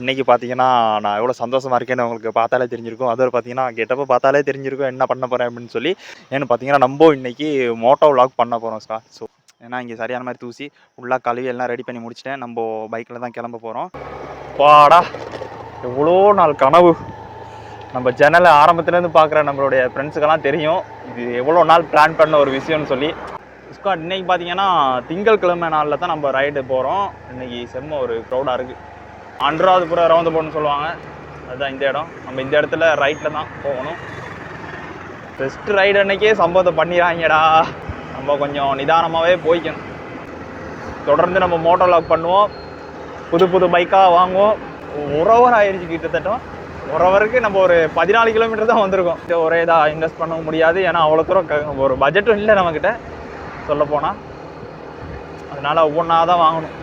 இன்றைக்கி பார்த்தீங்கன்னா, நான் எவ்வளோ சந்தோஷமா இருக்கேன்னு உங்களுக்கு பார்த்தாலே தெரிஞ்சிருக்கும். அதுவும் பார்த்தீங்கன்னா, கெட்டப்ப பார்த்தாலே தெரிஞ்சிருக்கும் என்ன பண்ண போறேன் அப்படின்னு சொல்லி. ஏன்னு பார்த்தீங்கன்னா, நம்ப இன்னைக்கு மோட்டோ விளாக் பண்ண போறோம் ஸ்கா. ஸோ ஏன்னா இங்கே சரியான மாரி தூசி ஃபுல்லா கழுவி எல்லாம் ரெடி பண்ணி முடிச்சுட்டேன். நம்போ பைக்கில தான் கிளம்ப போறோம். அப்பாடா! எவ்வளோ நாள் கனவு. நம்ம ஜன்னல ஆரம்பத்துலேருந்து பார்க்குற நம்மளுடைய ஃப்ரெண்ட்ஸுக்கெல்லாம் தெரியும். இது எவ்வளோ நாள் பிளான் பண்ண ஒரு விஷயம்னு சொல்லி. ஸ்குவாட் இன்னைக்கு பார்த்தீங்கன்னா, திங்கட்கிழமை நாளில் தான் நம்ம ரைடு போகிறோம். இன்னைக்கு செம்ம ஒரு க்ரௌடாக இருக்குது. அன்றாவதுபுரம் ரவுந்து போகணும்னு சொல்லுவாங்க. அதுதான் இந்த இடம். நம்ம இந்த இடத்துல ரைட்டில் தான் போகணும். ஃபஸ்ட் ரைடு அன்னைக்கே சம்பவத்தை பண்ணிடுறாங்கடா. நம்ம கொஞ்சம் நிதானமாகவே போய்க்கணும். தொடர்ந்து நம்ம மோட்டோ வ்ளாக் பண்ணுவோம். புது புது பைக்காக வாங்குவோம். 1 ஹவர் ஆயிடுச்சு கிட்டத்தட்ட. 1 ஹவருக்கு நம்ம ஒரு 14 கிலோமீட்டர் தான் வந்திருக்கோம். ஒரே இதாக இன்வெஸ்ட் பண்ண முடியாது. ஏன்னா அவ்வளோ தூரம் ஒரு பட்ஜெட்டும் இல்லை நம்மக்கிட்ட சொல்ல போனால். அதனால் ஒவ்வொன்றா தான் வாங்கணும்.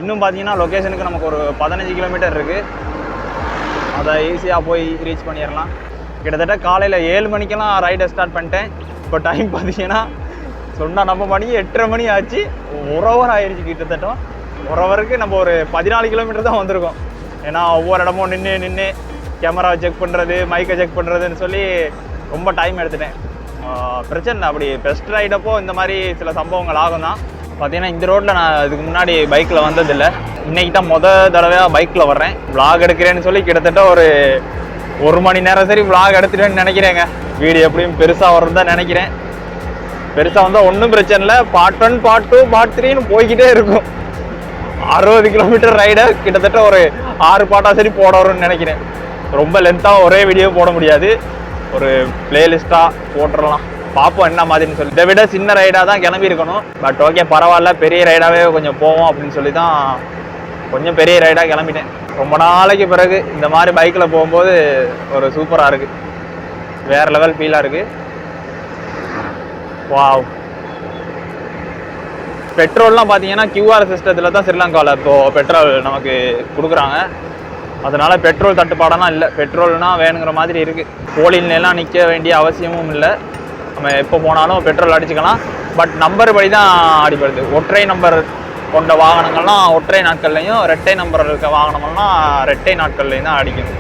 இன்னும் பார்த்தீங்கன்னா லொக்கேஷனுக்கு நமக்கு ஒரு 15 கிலோமீட்டர் இருக்குது. அதை ஈஸியாக போய் ரீச் பண்ணிடலாம். கிட்டத்தட்ட காலையில் 7 மணிக்கெல்லாம் ரைடை ஸ்டார்ட் பண்ணிட்டேன். இப்போ டைம் பார்த்தீங்கன்னா சொன்னால் நம்ம மணி 8:30 மணி ஆச்சு. 1 ஹவர் ஆயிடுச்சு கிட்டத்தட்ட. 1 ஹவருக்கு நம்ம ஒரு 14 கிலோமீட்டர் தான் வந்திருக்கோம். ஏன்னா ஒவ்வொரு இடமும் நின்று கேமராவை செக் பண்ணுறது, மைக்கை செக் பண்ணுறதுன்னு சொல்லி ரொம்ப டைம் எடுத்துட்டேன். பிரச்சனை இல்லை. அப்படி பெஸ்ட் ரைடப்போ இந்த மாதிரி சில சம்பவங்கள் ஆகும் தான். பார்த்தீங்கன்னா இந்த ரோட்டில் நான் இதுக்கு முன்னாடி பைக்கில் வந்ததில்லை. இன்றைக்கி தான் தடவையாக பைக்கில் வர்றேன். விளாக் எடுக்கிறேன்னு சொல்லி கிட்டத்தட்ட ஒரு 1 மணி நேரம் சரி விளாக் எடுத்துட்டேன்னு நினைக்கிறேங்க. வீடியோ எப்படியும் பெருசாக வரும் தான் நினைக்கிறேன். பெருசாக வந்தால் ஒன்றும் பிரச்சனை இல்லை. பார்ட் 1, பார்ட் 2, பார்ட் 3ன்னு போய்கிட்டே இருக்கும். 60 கிலோமீட்டர் ரைடை கிட்டத்தட்ட ஒரு 6 பாட்டாக சரி போட வரும்னு நினைக்கிறேன். ரொம்ப லென்த்தாக ஒரே வீடியோ போட முடியாது. ஒரு பிளேலிஸ்ட்டாக போட்டுடலாம். பார்ப்போம் என்ன மாதிரின்னு சொல்லி. இதை விட சின்ன ரைடாக தான் கிளம்பி இருக்கணும். பட் ஓகே பரவாயில்ல, பெரிய ரைடாகவே கொஞ்சம் போவோம் அப்படின்னு சொல்லி தான் கொஞ்சம் பெரிய ரைடாக கிளம்பிட்டேன். ரொம்ப நாளைக்கு பிறகு இந்த மாதிரி பைக்கில் போகும்போது ஒரு சூப்பராக இருக்குது. வேறு லெவல் ஃபீலாக இருக்குது. வாவ். பெட்ரோல்லாம் பார்த்தீங்கன்னா QR சிஸ்டத்தில் தான் ஸ்ரீலங்காவில் இப்போது பெட்ரோல் நமக்கு கொடுக்குறாங்க. அதனால் பெட்ரோல் தட்டுப்பாடெல்லாம் இல்லை. பெட்ரோல்னால் வேணுங்கிற மாதிரி இருக்குது. போலின்லாம் நிற்க வேண்டிய அவசியமும் இல்லை. நம்ம எப்போ போனாலும் பெட்ரோல் அடிச்சுக்கலாம். பட் நம்பர் படி தான் அடிப்படுது. ஒற்றை நம்பர் கொண்ட வாகனங்கள்லாம் ஒற்றை நாட்கள்லையும், ரெட்டை நம்பர் இருக்க வாகனங்கள்லாம் ரெட்டை நாட்கள்லையும் தான் அடிக்கணும்.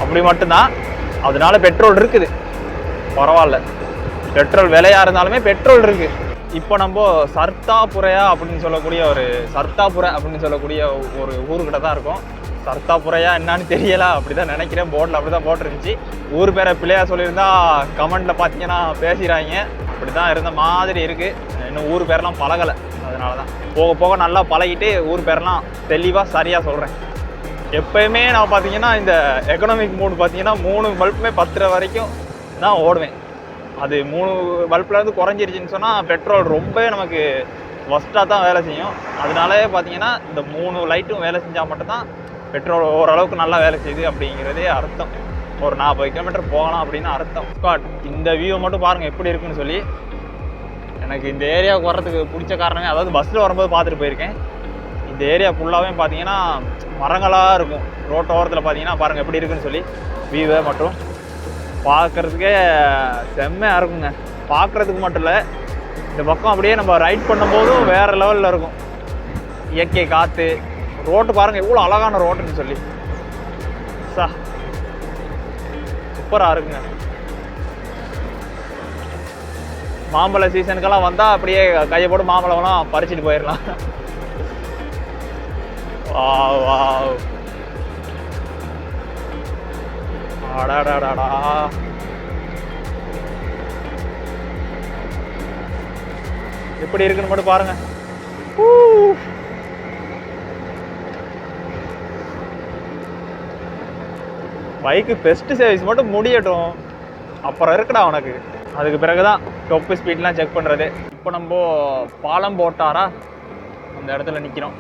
அப்படி மட்டும்தான். அதனால பெட்ரோல் இருக்குது, பரவாயில்ல. பெட்ரோல் விலையாக இருந்தாலுமே பெட்ரோல் இருக்குது. இப்போ நம்ம சர்தாபுரையா அப்படின்னு சொல்லக்கூடிய ஒரு ஊருக்கிட்ட தான் இருக்கோம். சர்தாபுரையா என்னன்னு தெரியல, அப்படி தான் நினைக்கிறேன். போர்டில் அப்படி தான் போட்டிருந்துச்சு. ஊர் பேரை பிள்ளையா சொல்லியிருந்தா கமெண்டில் பார்த்தீங்கன்னா பேசிடுறாங்க. அப்படி தான் இருந்த மாதிரி இருக்குது. இன்னும் ஊர் பேரெலாம் பழகலை. அதனால தான் போக போக நல்லா பழகிட்டு ஊர் பேரெலாம் தெளிவாக சரியாக சொல்கிறேன். எப்போயுமே நான் பார்த்தீங்கன்னா இந்த எக்கனாமிக் மூட் பார்த்தீங்கன்னா 3 பல்புமே 10 வரைக்கும் தான் ஓடுவேன். அது 3 பல்ப்லேருந்து குறைஞ்சிருச்சுன்னு சொன்னால் பெட்ரோல் ரொம்பவே நமக்கு ஒஸ்ட்டாக தான் வேலை செய்யும். அதனாலே பார்த்தீங்கன்னா இந்த 3 லைட்டும் வேலை செஞ்சால் மட்டும்தான் பெட்ரோல் ஓரளவுக்கு நல்லா வேலை செய்யுது அப்படிங்கிறதே அர்த்தம். ஒரு 40 கிலோமீட்டர் போகலாம் அப்படின்னு அர்த்தம். ஸ்காட் இந்த வியூவை மட்டும் பாருங்கள் எப்படி இருக்குன்னு சொல்லி. எனக்கு இந்த ஏரியாவுக்கு வர்றதுக்கு பிடிச்ச காரணமே, அதாவது பஸ்ஸில் வரும்போது பார்த்துட்டு போயிருக்கேன். இந்த ஏரியா ஃபுல்லாகவே பார்த்தீங்கன்னா மரங்களாக இருக்கும். ரோட்டு ஓரத்தில் பார்த்தீங்கன்னா பாருங்கள் எப்படி இருக்குன்னு சொல்லி. வியூவை மட்டும் பார்க்குறதுக்கே செம்மையாக இருக்குங்க. பார்க்குறதுக்கு மட்டும் இல்லை, இந்த பக்கம் அப்படியே நம்ம ரைட் பண்ணும்போதும் வேறு லெவலில் இருக்கும். இயற்கை காற்று, ரோட்டு பாருங்கள் எவ்வளோ அழகான ரோட்டுன்னு சொல்லி. சூப்பராக இருக்குங்க. மாம்பழ சீசனுக்கெல்லாம் வந்தால் அப்படியே கையை போட்டு மாம்பழம்லாம் பறிச்சுட்டு போயிடலாம். அடாடாடாடா. எப்படி இருக்குன்னு மட்டும் பாருங்க. பைக்கு பெஸ்ட் சர்வீஸ் மட்டும் முடியட்டும், அப்புறம் இருக்குடா உனக்கு. அதுக்கு பிறகுதான் டொப்பு ஸ்பீட்லாம் செக் பண்ணுறது. இப்போ நம்ம பாலம் போட்டாரா அந்த இடத்துல நிற்கிறோம்.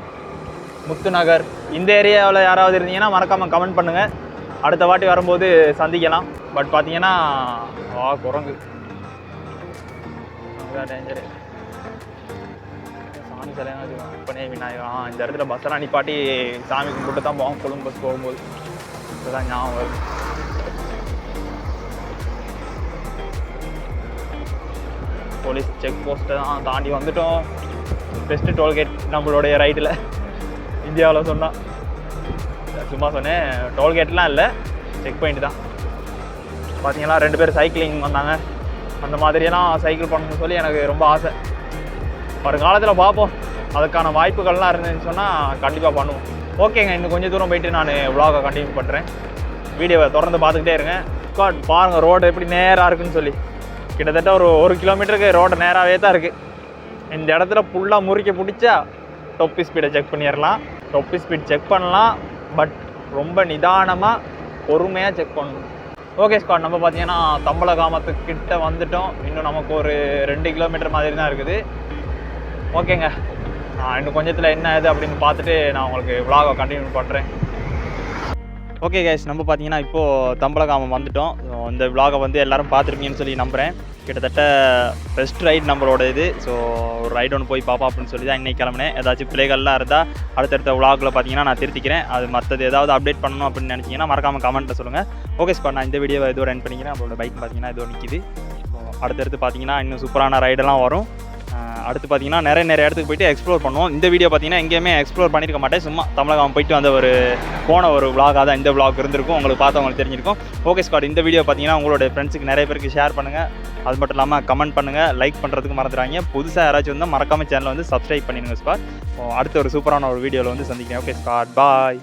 முத்துநகர் இந்த ஏரியாவில் யாராவது இருந்தீங்கன்னா மறக்காமல் கமெண்ட் பண்ணுங்கள். அடுத்த வாட்டி வரும்போது சந்திக்கலாம். பட் பார்த்தீங்கன்னா குரங்கு டேஞ்சரு. சாமி சிலையாக இப்பனே விநாயகம். இந்த இடத்துல பஸ்ஸெல்லாம் நிப்பாட்டி சாமி கும்பிட்டு தான் போவோம் கொழும்பு பஸ் போகும்போது. இதுதான் ஞாபகம் வருது. போலீஸ் செக் போஸ்ட்டை தான் தாண்டி வந்துட்டோம். பெஸ்ட்டு டோல்கேட் நம்மளுடைய ரைடில் இந்தியாவில் சொன்னால். சும்மா சொன்னேன், டோல்கேட்லாம் இல்லை, செக் பாயிண்ட் தான். பார்த்தீங்களா 2 பேர் சைக்கிளிங் வந்தாங்க. அந்த மாதிரியெல்லாம் சைக்கிள் பண்ணணும்னு சொல்லி எனக்கு ரொம்ப ஆசை. வருங்காலத்தில் பார்ப்போம், அதுக்கான வாய்ப்புகள்லாம் இருந்துன்னு சொன்னால் கண்டிப்பாக பண்ணுவோம். ஓகேங்க, இன்னும் கொஞ்சம் தூரம் போயிட்டு நான் vlog-ஐ கண்டினியூ பண்ணுறேன். வீடியோவை தொடர்ந்து பார்த்துக்கிட்டே இருங்க. ஸ்குவாட் பாருங்கள் ரோடு எப்படி நேராக இருக்குன்னு சொல்லி. கிட்டத்தட்ட ஒரு கிலோமீட்டருக்கு ரோடு நேராகவே தான் இருக்குது. இந்த இடத்துல ஃபுல்லாக முறிக்க பிடிச்சா டொப்பி ஸ்பீடை செக் பண்ணிடலாம். டொப்பி ஸ்பீட் செக் பண்ணலாம், பட் ரொம்ப நிதானமாக பொறுமையாக செக் பண்ணணும். ஓகே ஸ்குவாட், நம்ம பார்த்தீங்கன்னா தம்பலகாமத்துக்கிட்ட வந்துட்டோம். இன்னும் நமக்கு ஒரு 2 கிலோமீட்டர் மாதிரி தான் இருக்குது. ஓகேங்க, இன்னும் கொஞ்சத்தில் என்ன இது அப்படின்னு பார்த்துட்டு நான் உங்களுக்கு vlog-ஐ கண்டினியூ பண்ணுறேன். ஓகே கைஸ், நம்ம பார்த்தீங்கன்னா இப்போது தம்பலகாமம் வந்துட்டோம். இந்த vlog-ஐ வந்து எல்லோரும் பார்த்துருப்பீங்கன்னு சொல்லி நம்புகிறேன். கிட்டத்தட்ட பெஸ்ட் ரைட் நம்மளோட இது. ஸோ ஒரு ரைடு ஒன்று போய் பார்ப்போம் அப்படின்னு சொல்லி தான் இன்றைக்கி கிளம்புனேன். ஏதாச்சும் பிள்ளைகள்லாம் இருந்தால் அடுத்தடுத்த vlog-ல பார்த்தீங்கன்னா நான் திருத்திக்கிறேன். அது மற்றது ஏதாவது அப்டேட் பண்ணணும் அப்படின்னு நினச்சிங்கன்னா மறக்காமல் கமெண்ட்டில் சொல்லுங்கள். ஓகே ஸ்குவாட், நான் இந்த வீடியோவை ஏதோ ரன் பண்ணிக்கிறேன். நம்மளோட பைக் பார்த்தீங்கன்னா ஏதோ நிற்கிது. அடுத்தடுத்து பார்த்தீங்கன்னா இன்னும் சூப்பரான ரைடெல்லாம் வரும். அடுத்து பார்த்தீங்கன்னா நிறைய இடத்துக்கு போயிட்டு எக்ஸ்ப்ளோர் பண்ணுவோம். இந்த வீடியோ பார்த்தீங்கன்னா எங்கேயுமே எக்ஸ்ப்ளோர் பண்ணியிருக்க மாட்டேன். சும்மா தமிழகம் போயிட்டு வந்த போன ஒரு vlog-ஆக தான் இந்த vlog இருந்திருக்கும். உங்களுக்கு பார்த்தவங்களுக்கு தெரிஞ்சிருக்கும். ஓகே ஸ்குவாட், இந்த வீடியோ பார்த்தீங்கன்னா உங்களோட ஃப்ரெண்ட்ஸுக்கு நிறைய பேருக்கு ஷேர் பண்ணுங்கள். அது மட்டும் இல்லாமல் கமெண்ட் பண்ணுங்கள், லைக் பண்ணுறதுக்கு மறந்துடாங்க. புதுசாக யாராச்சும் வந்தால் மறக்காமல் சேனலை வந்து சப்ஸ்கிரைப் பண்ணிடுங்க ஸ்குவாட். அடுத்த ஒரு சூப்பரான ஒரு வீடியோவில் வந்து சந்திக்கிறேன். ஓகே ஸ்குவாட், பாய்.